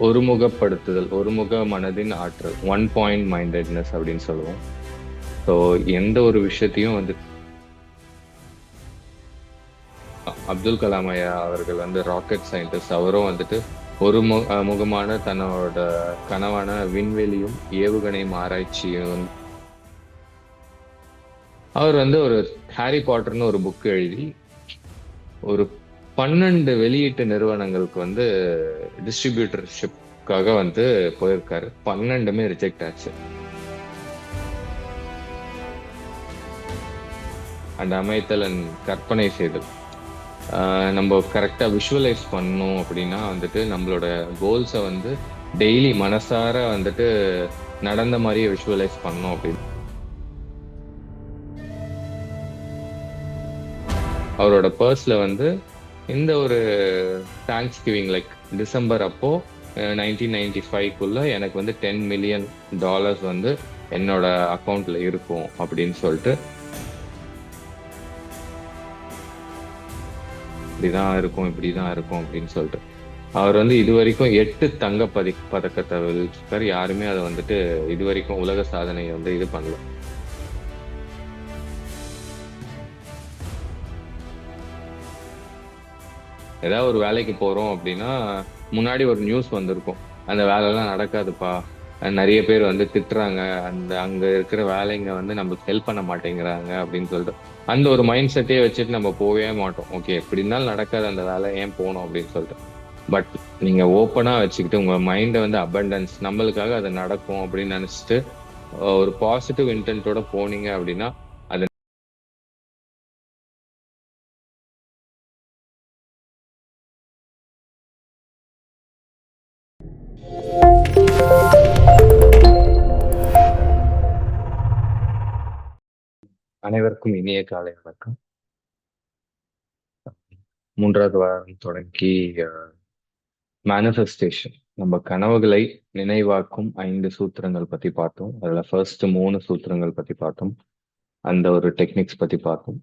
ஒருமுகப்படுத்துதல், ஒருமுக மனதின் ஆற்றல், ஒன் பாயிண்ட் மைண்டட்னஸ் அப்படின்னு சொல்லுவோம். ஸோ எந்த ஒரு விஷயத்தையும் வந்து அப்துல் கலாம் ஐயா அவர்கள் வந்து ராக்கெட் சயின்டிஸ்ட். அவரும் வந்துட்டு ஒரு முகமான தன்னோட கனவான விண்வெளியும் ஏவுகணையும் ஆராய்ச்சியும் அவர் வந்து ஒரு ஹாரி பாட்டர்னு ஒரு புக் எழுதி ஒரு 12 வெளியீட்டு நிறுவனங்களுக்கு வந்து டிஸ்ட்ரிபியூட்டர்ஷிப்காக வந்து போயிருக்காரு. 12மே ரிஜெக்ட் ஆச்சு. அந்த அமைத்தல் அண்ட் கற்பனை செய்தல். நம்ம கரெக்டாக விஷுவலைஸ் பண்ணோம் அப்படின்னா வந்துட்டு நம்மளோட கோல்ஸை வந்து டெய்லி மனசார வந்துட்டு நடந்த மாதிரியே விஷுவலைஸ் பண்ணோம் அப்படின்னு அவரோட பர்ஸ்ல வந்து இந்த ஒரு தேங்க்ஸ் கிவிங் லைக் டிசம்பர் அப்போ 1995க்குள்ள எனக்கு வந்து $10 million வந்து என்னோட அக்கௌண்ட்ல இருக்கும் அப்படின்னு சொல்லிட்டு இப்படிதான் இருக்கும் இப்படிதான் இருக்கும் அப்படின்னு சொல்லிட்டு அவர் வந்து இது வரைக்கும் 8 தங்க பதக்கத்தை வெல்றாரு. யாருமே அதை வந்துட்டு இது வரைக்கும் உலக சாதனையை வந்து இது பண்ணல. ஏதாவது ஒரு வேலைக்கு போறோம் அப்படின்னா முன்னாடி ஒரு நியூஸ் வந்திருக்கும், அந்த வேலைலாம் நடக்காதுப்பா, நிறைய பேர் வந்து திட்டுறாங்க, அங்க இருக்கிற வேலைங்க வந்து நமக்கு ஹெல்ப் பண்ண மாட்டேங்கிறாங்க அப்படின்னு சொல்லிட்டு அந்த ஒரு மைண்ட் செட்டே வச்சுட்டு நம்ம போகவே மாட்டோம். ஓகே, எப்படி இருந்தாலும் நடக்காது அந்த வேலை, ஏன் போகணும் அப்படின்னு சொல்லிட்டு. பட் நீங்க ஓப்பனா வச்சுக்கிட்டு உங்க மைண்டை வந்து அபண்டன்ஸ், நம்மளுக்காக அது நடக்கும் அப்படின்னு நினைச்சிட்டு ஒரு பாசிட்டிவ் இன்டென்ட்டோட போனீங்க அப்படின்னா அது அனைவருக்கும் இனிய காலை வணக்கம். 3வது வாரம் தொடங்கி மேனிஃபெஸ்டேஷன், நம்ம கனவுகளை நினைவாக்கும் 5 சூத்திரங்கள் பத்தி பார்த்தோம். அதுல ஃபர்ஸ்ட் 3 சூத்திரங்கள் பத்தி பார்த்தோம். அந்த ஒரு டெக்னிக்ஸ் பத்தி பார்த்தோம்.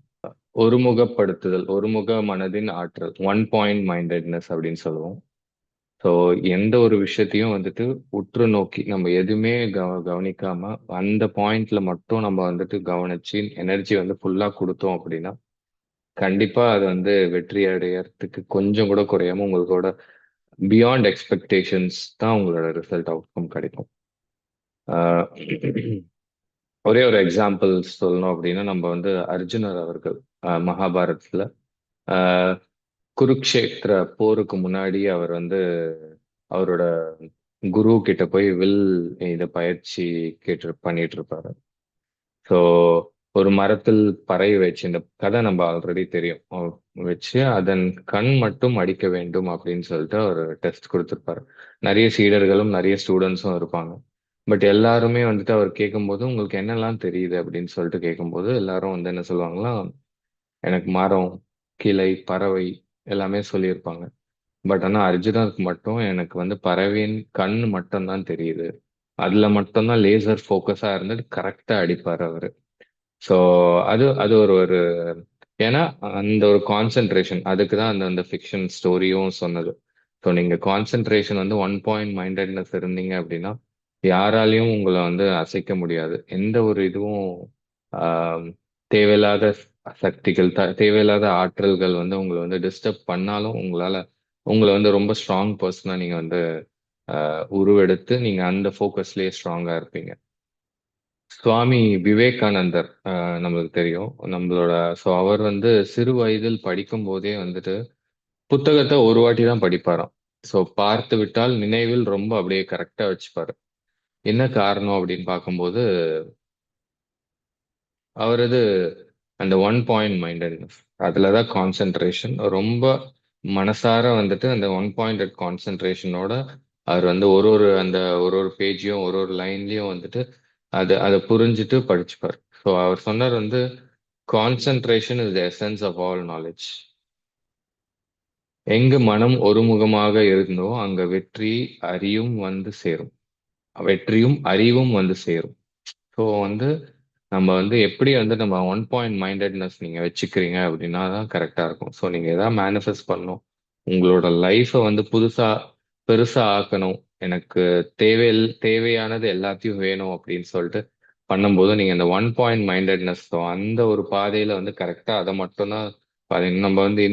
ஒருமுகப்படுத்துதல், ஒருமுக மனதின் ஆற்றல், ஒன் பாயிண்ட் மைண்டட்னஸ் அப்படின்னு சொல்லுவோம். ஸோ எந்த ஒரு விஷயத்தையும் வந்துட்டு உற்று நோக்கி நம்ம எதுவுமே கவனிக்காம அந்த பாயிண்ட்ல மட்டும் நம்ம வந்துட்டு கவனிச்சு எனர்ஜி வந்து ஃபுல்லா கொடுத்தோம் அப்படின்னா கண்டிப்பா அது வந்து வெற்றி அடையறதுக்கு கொஞ்சம் கூட குறையாம உங்களோட பியாண்ட் எக்ஸ்பெக்டேஷன்ஸ் தான் உங்களோட ரிசல்ட் அவுட்கம் கிடைக்கும். ஆஹ் ஒரே ஒரு எக்ஸாம்பிள் சொல்லணும் அப்படின்னா நம்ம வந்து அர்ஜுனர் அவர்கள் மகாபாரதத்துல ஆஹ் குருக்ஷேத்திர போருக்கு முன்னாடி அவர் வந்து அவரோட குரு கிட்ட போய் வில் இத பயிற்சி பண்ணிட்டு இருப்பாரு. ஸோ ஒரு மரத்தில் பறை வச்சு, இந்த கதை நம்ம ஆல்ரெடி தெரியும், வச்சு அதன் கண் மட்டும் அடிக்க வேண்டும் அப்படின்னு சொல்லிட்டு ஒரு டெஸ்ட் கொடுத்துருப்பாரு. நிறைய சீடர்களும் நிறைய ஸ்டூடெண்ட்ஸும் இருப்பாங்க. பட் எல்லாருமே வந்துட்டு அவர் கேட்கும்போது உங்களுக்கு என்னெல்லாம் தெரியுது அப்படின்னு சொல்லிட்டு கேட்கும்போது எல்லாரும் வந்து என்ன சொல்லுவாங்களா, எனக்கு மரம், கிளை, பறவை எல்லாமே சொல்லியிருப்பாங்க. பட் ஆனா அர்ஜுனருக்கு மட்டும் எனக்கு வந்து பறவையின் கண் மட்டும்தான் தெரியுது, அதுல மட்டும்தான் லேசர் ஃபோக்கஸா இருந்துட்டு கரெக்டா அடிப்பார் அவரு. ஸோ அது அது ஒரு ஒரு ஏன்னா அந்த ஒரு கான்சென்ட்ரேஷன், அதுக்கு தான் அந்த அந்த ஃபிக்ஷன் ஸ்டோரியும் சொன்னது. ஸோ நீங்க கான்சென்ட்ரேஷன் வந்து ஒன் பாயிண்ட் மைண்டட்னஸ் இருந்தீங்க அப்படின்னா யாராலையும் உங்களை வந்து அசைக்க முடியாது. எந்த ஒரு இதுவும் ஆஹ், தேவையில்லாத சக்திகள், தேவையில்லாத ஆற்றல்கள் வந்து உங்களை வந்து டிஸ்டர்ப் பண்ணாலும் உங்களை வந்து ரொம்ப ஸ்ட்ராங் பர்சனா நீங்க வந்து உருவெடுத்து நீங்க அந்த ஃபோக்கஸ்லயே ஸ்ட்ராங்கா இருப்பீங்க. சுவாமி விவேகானந்தர் நம்மளுக்கு தெரியும் நம்மளோட. ஸோ அவர் வந்து சிறு வயதில் படிக்கும் போதே வந்துட்டு புத்தகத்தை ஒரு வாட்டி தான் படிப்பாராம். ஸோ பார்த்து விட்டால் நினைவில் ரொம்ப அப்படியே கரெக்டா வச்சுப்பாரு. என்ன காரணம் அப்படின்னு பார்க்கும்போது அவரது அந்த ஒன் பாயிண்ட் மைண்டட்னஸ், அதுலதான் கான்சென்ட்ரேஷன் ரொம்ப மனசார வந்துட்டு அந்த ஒன் பாயிண்டட் கான்சென்ட்ரேஷனோட அவர் வந்து ஒரு ஒரு அந்த ஒரு ஒரு பேஜையும் ஒரு ஒரு லைன்லயும் வந்துட்டு அதை புரிஞ்சுட்டு படிச்சுப்பார். ஸோ அவர் சொன்னார் வந்து concentration is the essence of all knowledge. எங்கு மனம் ஒருமுகமாக இருந்தோ அங்க வெற்றியும் அறிவும் வந்து சேரும். ஸோ வந்து நம்ம வந்து எப்படி வந்து நம்ம ஒன் பாயிண்ட் மைண்டட்னஸ் நீங்க வச்சுக்கிறீங்க அப்படின்னா தான் கரெக்டா இருக்கும். ஸோ நீங்க எதாவது மேனிஃபெஸ்ட் பண்ணணும், உங்களோட லைஃப்பை வந்து புதுசா பெருசா ஆக்கணும், எனக்கு தேவையானது எல்லாத்தையும் வேணும் அப்படின்னு சொல்லிட்டு பண்ணும்போது நீங்க இந்த ஒன் பாயிண்ட் மைண்டட்னஸ் அந்த ஒரு பாதையில வந்து கரெக்டா அதை மட்டும்தான் பாருங்க. நம்ம வந்து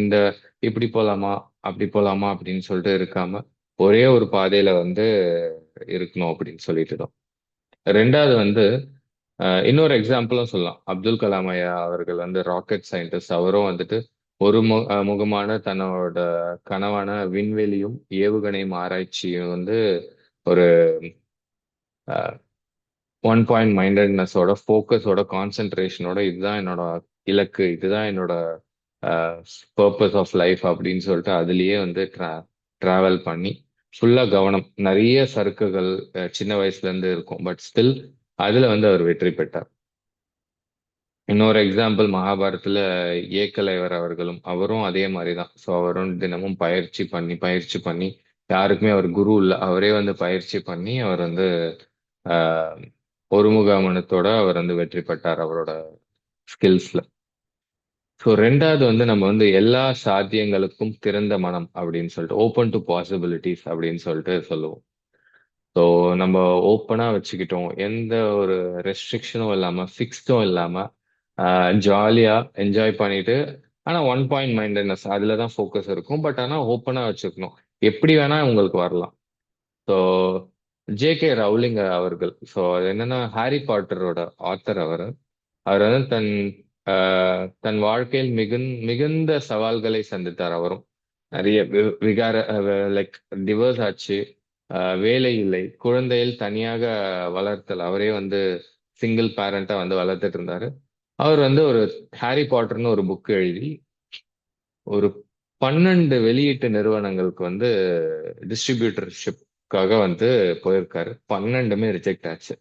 இப்படி போலாமா அப்படி போலாமா அப்படின்னு சொல்லிட்டு இருக்காம ஒரே ஒரு பாதையில வந்து இருக்கணும் அப்படின்னு சொல்லிட்டு தான். ரெண்டாவது வந்து இன்னொரு எக்ஸாம்பிளும் சொல்லலாம். அப்துல் கலாம் ஐயா அவர்கள் வந்து ராக்கெட் சயின்டிஸ்ட். அவரும் வந்துட்டு முகமான தன்னோட கனவான விண்வெளியும் ஏவுகணையும் ஆராய்ச்சியும் வந்து ஒரு ஒன் பாயிண்ட் மைண்டட்னஸோட ஃபோக்கஸோட கான்சென்ட்ரேஷனோட இதுதான் என்னோட இலக்கு, இதுதான் என்னோட பர்பஸ் ஆஃப் லைஃப் அப்படின்னு சொல்லிட்டு அதுலயே வந்து டிராவல் பண்ணி ஃபுல்லா கவனம், நிறைய சறுக்குகள் சின்ன வயசுல இருந்து இருக்கும், பட் ஸ்டில் அதுல வந்து அவர் வெற்றி பெற்றார். இன்னொரு எக்ஸாம்பிள் மகாபாரதத்துல ஏக்கலைவர் அவர்களும், அவரும் அதே மாதிரிதான். ஸோ அவரும் தினமும் பயிற்சி பண்ணி யாருக்குமே அவர் குரு இல்லை, அவரே வந்து பயிற்சி பண்ணி அவர் வந்து ஆஹ், ஒருமுகமனத்தோட அவர் வந்து வெற்றி பெற்றார் அவரோட ஸ்கில்ஸ்ல. ஸோ ரெண்டாவது வந்து நம்ம வந்து எல்லா சாத்தியங்களுக்கும் திறந்த மனம் அப்படின்னு சொல்லிட்டு ஓப்பன் டு பாசிபிலிட்டிஸ் அப்படின்னு சொல்லிட்டு சொல்லுவோம். ஸோ நம்ம ஓப்பனா வச்சுக்கிட்டோம், எந்த ஒரு ரெஸ்ட்ரிக்ஷனும் இல்லாம ஃபிக்ஸ்டும் இல்லாம ஜாலியா என்ஜாய் பண்ணிட்டு, ஆனா ஒன் பாயிண்ட் மைண்டட்னஸ் அதுல தான் ஃபோக்கஸ் இருக்கும், பட் ஆனா ஓப்பனா வச்சுக்கணும், எப்படி வேணா உங்களுக்கு வரலாம். So JK. ரவுலிங் அவர்கள், ஸோ அது என்னன்னா ஹாரி பாட்டரோட ஆத்தர் அவர். அவர் வந்து தன் வாழ்க்கையில் மிகுந்த சவால்களை சந்தித்தார் அவரும். நிறைய விகார லைக் டிவோர்ஸ் ஆச்சு, வேலை இல்லை, குழந்தையில் தனியாக வளர்த்தல், அவரே வந்து சிங்கிள் பேரண்டா வந்து வளர்த்துட்டு இருந்தாரு. அவர் வந்து ஒரு ஹாரி பாட்டர்னு ஒரு புக் எழுதி ஒரு 12 வெளியீட்டு நிறுவனங்களுக்கு வந்து டிஸ்ட்ரிபியூட்டர்ஷிப்காக வந்து போயிருக்காரு. 12மே ரிஜெக்ட் ஆச்சு.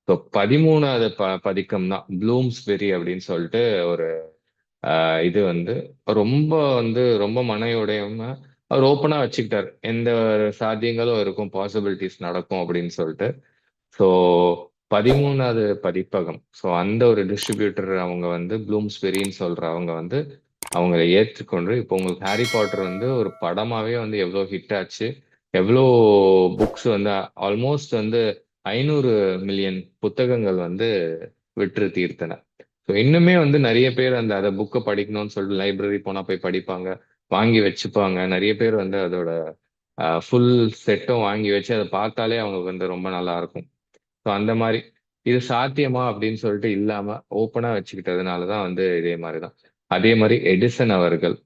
ஸோ 13வது பதிக்கம் தான் ப்ளூம்ஸ்பெரி அப்படின்னு சொல்லிட்டு ஒரு இது வந்து ரொம்ப மனையுடையம அவர் ஓப்பனா வச்சுக்கிட்டார், எந்த ஒரு சாத்தியங்களும் இருக்கும், பாசிபிலிட்டிஸ் நடக்கும் அப்படின்னு சொல்லிட்டு. ஸோ 13வது பதிப்பகம், ஸோ அந்த ஒரு டிஸ்ட்ரிபியூட்டர் அவங்க வந்து ப்ளூம்ஸ்பெரின்னு சொல்ற அவங்க வந்து அவங்களை ஏற்றுக்கொண்டு இப்போ உங்களுக்கு ஹாரி பாட்டர் வந்து ஒரு படமாவே வந்து எவ்வளோ ஹிட் ஆச்சு, எவ்வளோ புக்ஸ் வந்து ஆல்மோஸ்ட் வந்து 500 மில்லியன் புத்தகங்கள் வந்து விற்று தீர்த்தன. ஸோ இன்னுமே வந்து நிறைய பேர் அந்த புக்கை படிக்கணும்னு சொல்லிட்டு லைப்ரரி போனா போய் படிப்பாங்க, வாங்கி வச்சுப்பாங்க. நிறைய பேர் வந்து அதோட ஃபுல் செட்டும் வாங்கி வச்சு அதை பார்த்தாலே அவங்களுக்கு வந்து ரொம்ப நல்லா இருக்கும். ஸோ அந்த மாதிரி இது சாத்தியமா அப்படின்னு சொல்லிட்டு இல்லாம ஓப்பனா வச்சுக்கிட்டதுனாலதான் வந்து இதே மாதிரிதான். அதே மாதிரி எடிசன் அவர்கள்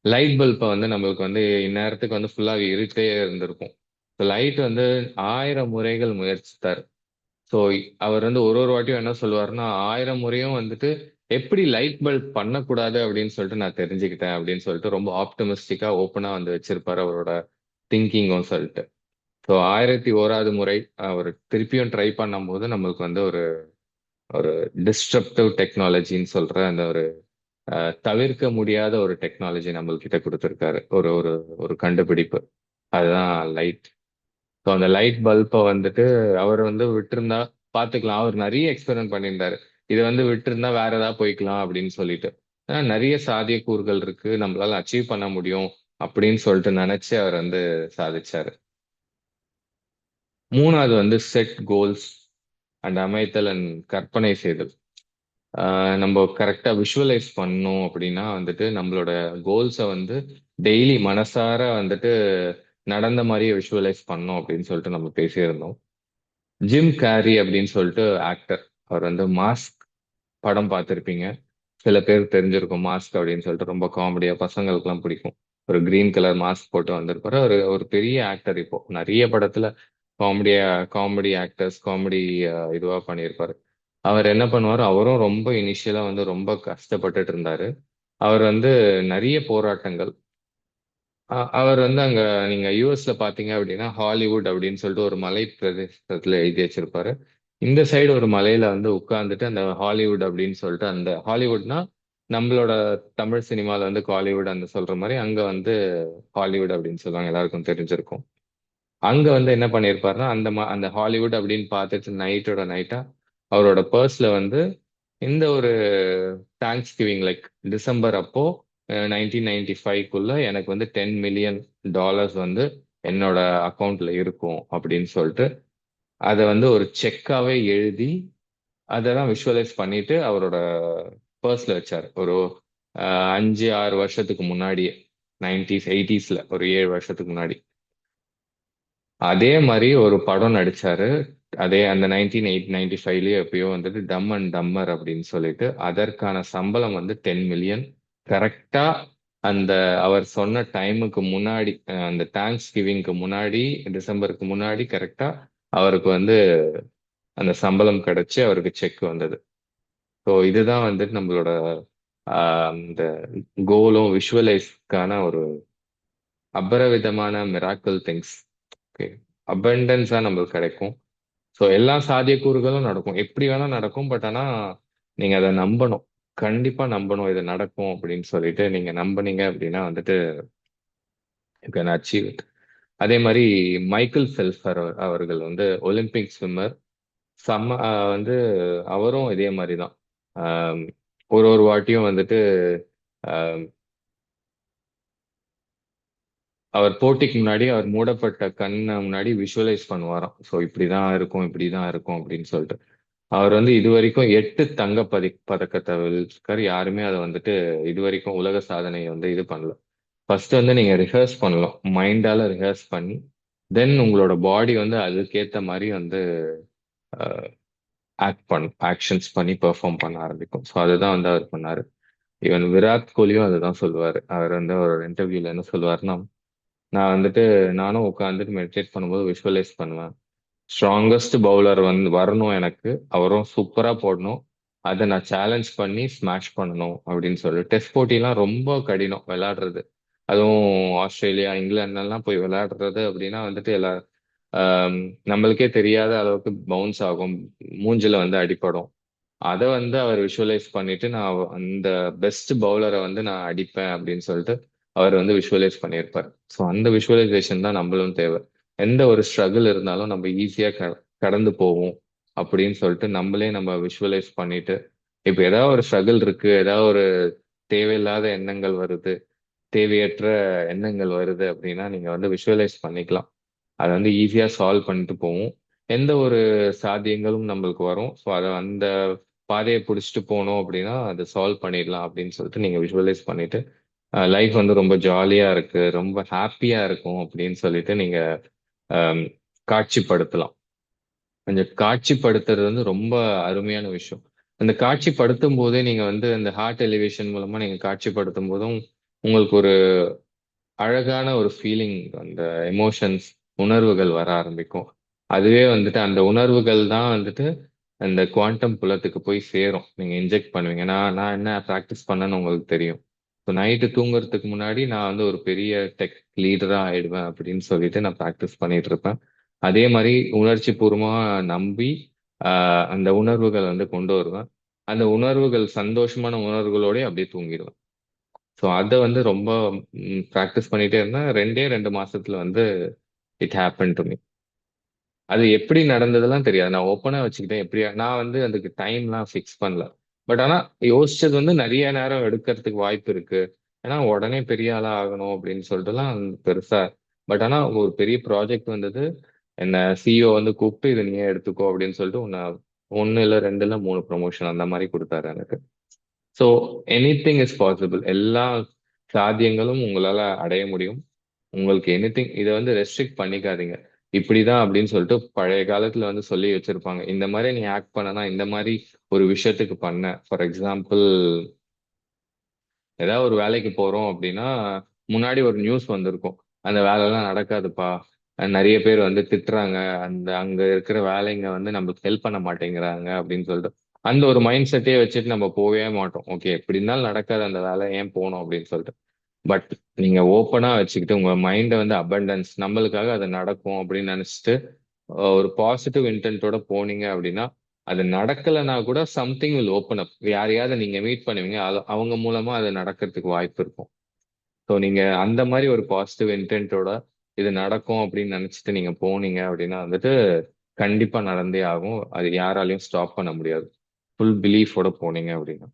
லைட் பல்பை வந்து நம்மளுக்கு வந்து இந்நேரத்துக்கு வந்து ஃபுல்லா இருட்டே இருந்திருக்கும். லைட் வந்து 1000 முறைகள் முயற்சித்தார். ஸோ அவர் வந்து ஒரு ஒரு வாட்டியும் என்ன சொல்லுவாருன்னா, 1000 முறையும் வந்துட்டு எப்படி லைட் பல்ப் பண்ணக்கூடாது அப்படின்னு சொல்லிட்டு நான் தெரிஞ்சுக்கிட்டேன் அப்படின்னு சொல்லிட்டு ரொம்ப ஆப்டமிஸ்டிக்கா ஓப்பனா வந்து வச்சிருப்பாரு அவரோட திங்கிங்கும் சொல்லிட்டு. ஸோ 1001வது முறை அவர் திருப்பியும் ட்ரை பண்ணும்போது நம்மளுக்கு வந்து ஒரு ஒரு டிஸ்ட்ரப்டிவ் டெக்னாலஜின்னு சொல்ற அந்த ஒரு தவிர்க்க முடியாத ஒரு டெக்னாலஜி நம்மள்கிட்ட கொடுத்துருக்காரு, ஒரு ஒரு ஒரு கண்டுபிடிப்பு. அதுதான் லைட். ஸோ அந்த லைட் பல்பை வந்துட்டு அவர் வந்து விட்டிருந்தா பார்த்துக்கலாம், அவர் நிறைய எக்ஸ்பெரிமெண்ட் பண்ணியிருந்தாரு, இதை வந்து விட்டிருந்தா வேற ஏதாவது போய்க்கலாம் அப்படின்னு சொல்லிட்டு. ஆனா நிறைய சாத்தியக்கூறுகள் இருக்கு, நம்மளால அச்சீவ் பண்ண முடியும் அப்படின்னு சொல்லிட்டு நினைச்சு அவர் வந்து சாதிச்சாரு. மூணாவது வந்து செட் கோல்ஸ் அண்ட் அமைத்தல் அண்ட் கற்பனை செய்தல். நம்ம கரெக்டா விஷுவலைஸ் பண்ணோம் அப்படின்னா வந்துட்டு நம்மளோட கோல்ஸை வந்து டெய்லி மனசார வந்துட்டு நடந்த மாதிரியே விஷுவலைஸ் பண்ணோம் அப்படின்னு சொல்லிட்டு நம்ம பேசியிருந்தோம். ஜிம் கேரி அப்படின்னு சொல்லிட்டு ஆக்டர், அவர் வந்து மாஸ்க் படம் பார்த்துருப்பீங்க, சில பேர் தெரிஞ்சிருக்கும். மாஸ்க் அப்படின்னு சொல்லிட்டு ரொம்ப காமெடியா பசங்களுக்குலாம் பிடிக்கும். ஒரு கிரீன் கலர் மாஸ்க் போட்டு வந்திருப்பாரு. ஒரு ஒரு பெரிய ஆக்டர், இப்போ நிறைய படத்துல காமெடியா காமெடி ஆக்டர்ஸ் காமெடி இதுவா பண்ணியிருப்பாரு. அவர் என்ன பண்ணுவாரு, அவரும் ரொம்ப இனிஷியலா வந்து ரொம்ப கஷ்டப்பட்டுட்டு இருந்தாரு. அவர் வந்து நிறைய போராட்டங்கள், அவர் வந்து அங்க நீங்க யூஎஸ்ல பாத்தீங்க அப்படின்னா ஹாலிவுட் அப்படின்னு சொல்லிட்டு ஒரு மலை பிரதேசத்துல எழுதி வச்சிருப்பாரு. இந்த சைடு ஒரு மலையில வந்து உட்கார்ந்துட்டு அந்த ஹாலிவுட் அப்படின்னு சொல்லிட்டு, அந்த ஹாலிவுட்னா நம்மளோட தமிழ் சினிமால வந்து காலிவுட் அந்த சொல்ற மாதிரி, அங்க வந்து ஹாலிவுட் அப்படின்னு சொல்லுவாங்க, எல்லாருக்கும் தெரிஞ்சிருக்கும். அங்க வந்து என்ன பண்ணியிருப்பாருன்னா, அந்த ஹாலிவுட் அப்படின்னு பார்த்துட்டு நைட்டோட நைட்டா அவரோட பர்ஸ்ல வந்து இந்த ஒரு தேங்க்ஸ் கிவிங் லைக் டிசம்பர் அப்போ 1995க்குள்ள எனக்கு வந்து $10 மில்லியன் வந்து என்னோட அக்கௌண்ட்ல இருக்கும் அப்படின்னு சொல்லிட்டு அதை வந்து ஒரு செக்காவே எழுதி அதெல்லாம் விஷுவலைஸ் பண்ணிட்டு அவரோட பர்ஸ்ல வச்சாரு. ஒரு 5-6 வருஷத்துக்கு முன்னாடியே, 90s 80sல ஒரு 7 வருஷத்துக்கு முன்னாடி. அதே மாதிரி ஒரு படம் நடிச்சாரு. அதே அந்த 1995லயே எப்பயோ வந்துட்டு டம் அண்ட் டம்மர் அப்படின்னு சொல்லிட்டு அதற்கான சம்பளம் வந்து 10 மில்லியன். கரெக்டா அந்த அவர் சொன்ன டைமுக்கு முன்னாடி, அந்த தேங்க்ஸ் கிவிங்க்கு முன்னாடி, டிசம்பருக்கு முன்னாடி கரெக்டா அவருக்கு வந்து அந்த சம்பளம் கிடைச்சு அவருக்கு செக் வந்தது. ஸோ இதுதான் வந்துட்டு நம்மளோட இந்த கோலும் விஷுவலைஸ்க்கான ஒரு அபரவிதமான மிராக்கிள் திங்ஸ். ஓகே, அபண்டன்ஸா நம்மளுக்கு கிடைக்கும். ஸோ எல்லா சாத்தியக்கூறுகளும் நடக்கும், எப்படி வேணா நடக்கும். பட் ஆனா நீங்க அதை நம்பணும், கண்டிப்பா நம்பணும் இது நடக்கும் அப்படின்னு சொல்லிட்டு. நீங்க நம்புனீங்க அப்படின்னா வந்துட்டு யூ கேன் அச்சீவ் இட். அதே மாதிரி மைக்கேல் ஃபெல்ப்ஸ் அவர்கள் வந்து ஒலிம்பிக் ஸ்விம்மர். வந்து அவரும் இதே மாதிரி தான். ஆம், ஒரு ஒரு வாட்டியும் வந்துட்டு ஆம், அவர் போட்டிக்கு முன்னாடி அவர் மூடப்பட்ட கண்ணை முன்னாடி விஷுவலைஸ் பண்ணுவாராம். ஸோ இப்படிதான் இருக்கும், இப்படிதான் இருக்கும் அப்படின்னு சொல்லிட்டு. அவர் வந்து இது வரைக்கும் 8 தங்க பதக்கத்தை வென்றிருக்காரு. யாருமே அதை வந்துட்டு இது வரைக்கும் உலக சாதனை வந்து இது பண்ணல. ஃபர்ஸ்ட் வந்து நீங்க ரிஹர்ஸ் பண்ணலாம், மைண்டால ரிஹர்ஸ் பண்ணி தென் உங்களோட பாடி வந்து அதுக்கேத்த மாதிரி வந்து ஆக்ஷன்ஸ் பண்ணி பெர்ஃபார்ம் பண்ண ஆரம்பிக்கும். ஸோ அதுதான் வந்து அவர் பண்ணாரு. ஈவன் விராட் கோலியும் அதுதான் சொல்லுவாரு. அவர் வந்து ஒரு இன்டர்வியூல என்ன சொல்லுவாருன்னா, நான் வந்துட்டு நானும் உட்காந்துட்டு மெடிடேட் பண்ணும்போது விஷுவலைஸ் பண்ணுவேன். ஸ்ட்ராங்கஸ்ட் பவுலர் வந்து வரணும் எனக்கு, அவரும் சூப்பரா போடணும், அதை நான் சேலஞ்ச் பண்ணி ஸ்மாஷ் பண்ணணும் அப்படின்னு சொல்லி. டெஸ்ட் போட்டிலாம் ரொம்ப கடினம் விளையாடுறது. அதுவும் ஆஸ்திரேலியா, இங்கிலாந்துலாம் போய் விளையாடுறது அப்படின்னா வந்துட்டு ஆம், நம்மளுக்கே தெரியாத அளவுக்கு பவுன்ஸ் ஆகும், மூஞ்சில வந்து அடிபடும். அதை வந்து அவர் விஷுவலைஸ் பண்ணிட்டு நான் அந்த பெஸ்ட் பவுலரை வந்து நான் அடிப்பேன் அப்படின்னு சொல்லிட்டு அவர் வந்து விஷுவலைஸ் பண்ணியிருப்பார். ஸோ அந்த விஷுவலைசேஷன் தான் நம்மளும் தேவை. எந்த ஒரு ஸ்ட்ரகிள் இருந்தாலும் நம்ம ஈஸியா கடந்து போவோம் அப்படின்னு சொல்லிட்டு நம்ம விஷுவலைஸ் பண்ணிட்டு, இப்போ ஏதாவது ஒரு ஸ்ட்ரகிள் இருக்கு, ஏதாவது ஒரு தேவையில்லாத எண்ணங்கள் வருது, தேவையற்ற எண்ணங்கள் வருது அப்படின்னா நீங்க வந்து விஷுவலைஸ் பண்ணிக்கலாம். அதை வந்து ஈஸியா சால்வ் பண்ணிட்டு போவோம். எந்த ஒரு சாத்தியங்களும் நம்மளுக்கு வரும். ஸோ அதை அந்த பாதையை பிடிச்சிட்டு போனோம் அப்படின்னா அதை சால்வ் பண்ணிடலாம் அப்படின்னு சொல்லிட்டு நீங்க விஷுவலைஸ் பண்ணிட்டு லைஃப் வந்து ரொம்ப ஜாலியா இருக்கு, ரொம்ப ஹாப்பியா இருக்கும் அப்படின்னு சொல்லிட்டு நீங்க ஆம், காட்சிப்படுத்தலாம். கொஞ்சம் காட்சிப்படுத்துறது வந்து ரொம்ப அருமையான விஷயம். அந்த காட்சிப்படுத்தும் போதே நீங்க வந்து அந்த ஹார்ட் எலிவேஷன் மூலமா நீங்க காட்சிப்படுத்தும் போதும் உங்களுக்கு ஒரு அழகான ஒரு ஃபீலிங், அந்த எமோஷன்ஸ், உணர்வுகள் வர ஆரம்பிக்கும். அதுவே வந்துட்டு அந்த உணர்வுகள் தான் வந்துட்டு அந்த குவாண்டம் புலத்துக்கு போய் சேரும். நீங்க இன்ஜெக்ட் பண்ணுவீங்க. நான் நான் என்ன ப்ராக்டிஸ் பண்ணேன்னு உங்களுக்கு தெரியும். ஸோ நைட்டு தூங்குறதுக்கு முன்னாடி நான் வந்து ஒரு பெரிய டெக் லீடரா ஆயிடுவேன் அப்படின்னு சொல்லிட்டு நான் ப்ராக்டிஸ் பண்ணிட்டு இருப்பேன். அதே மாதிரி உணர்ச்சி பூர்வமா நம்பி அந்த உணர்வுகள் வந்து கொண்டு வருவேன். அந்த உணர்வுகள் சந்தோஷமான உணர்வுகளோடய அப்படியே தூங்கிடுவேன். ஸோ அதை வந்து ரொம்ப ப்ராக்டிஸ் பண்ணிட்டே இருந்தேன். 2 மாசத்துல வந்து இட் ஹேப்பன் டு மீ. அது எப்படி நடந்ததெல்லாம் தெரியாது. நான் ஓப்பனா வச்சுக்கிட்டேன். எப்படியா நான் வந்து அதுக்கு டைம்லாம் ஃபிக்ஸ் பண்ணல. பட் ஆனா யோசிச்சது வந்து நிறைய நேரம் எடுக்கிறதுக்கு வாய்ப்பு இருக்கு. ஏன்னா உடனே பெரிய ஆளா ஆகணும் அப்படின்னு சொல்லிட்டுலாம் பெருசா. பட் ஆனா ஒரு பெரிய ப்ராஜெக்ட் வந்தது. என்ன சிஇஓ வந்து கூப்பிட்டு இதை நீயே எடுத்துக்கோ அப்படின்னு சொல்லிட்டு உன்னை 1 இல்ல 2 இல்ல 3 ப்ரொமோஷன் அந்த மாதிரி கொடுத்தாரு எனக்கு. So anything is possible. எல்லா சாத்தியங்களும் உங்களால அடைய முடியும். உங்களுக்கு எனிதிங், இதை வந்து ரெஸ்ட்ரிக்ட் பண்ணிக்காதீங்க. இப்படிதான் அப்படின்னு சொல்லிட்டு பழைய காலத்துல வந்து சொல்லி வச்சிருப்பாங்க. இந்த மாதிரி நீ ஆக்ட் பண்ணனா இந்த மாதிரி ஒரு விஷயத்துக்கு பண்ண. ஃபார் எக்ஸாம்பிள், ஏதாவது ஒரு வேலைக்கு போறோம் அப்படின்னா முன்னாடி ஒரு நியூஸ் வந்திருக்கும், அந்த வேலைலாம் நடக்காதுப்பா, நிறைய பேர் வந்து திட்டுறாங்க, அங்க இருக்கிற வேலைங்க வந்து நம்மளுக்கு ஹெல்ப் பண்ண மாட்டேங்கிறாங்க அப்படின்னு சொல்லிட்டு அந்த ஒரு மைண்ட் செட்டே வச்சுட்டு நம்ம போகவே மாட்டோம். ஓகே, எப்படி இருந்தாலும் நடக்காது அந்த வேலை, ஏன் போகணும் அப்படின்னு சொல்லிட்டு. பட் நீங்க ஓப்பனா வச்சுக்கிட்டு உங்க மைண்டை வந்து அபண்டன்ஸ், நம்மளுக்காக அது நடக்கும் அப்படின்னு நினைச்சிட்டு ஒரு பாசிட்டிவ் இன்டென்ட்டோட போனீங்க அப்படின்னா அது நடக்கலைன்னா கூட சம்திங் வில் ஓப்பன் அப். யாரையாவது நீங்க மீட் பண்ணுவீங்க, அவங்க மூலமா அது நடக்கிறதுக்கு வாய்ப்பு இருக்கும். ஸோ நீங்க அந்த மாதிரி ஒரு பாசிட்டிவ் இன்டென்ட்டோட இது நடக்கும் அப்படின்னு நினைச்சிட்டு நீங்க போனீங்க அப்படின்னா வந்துட்டு கண்டிப்பா நடந்தே ஆகும். அது யாராலையும் ஸ்டாப் பண்ண முடியாது. ஃபுல் பிலீஃபோட போனீங்க அப்படின்னா.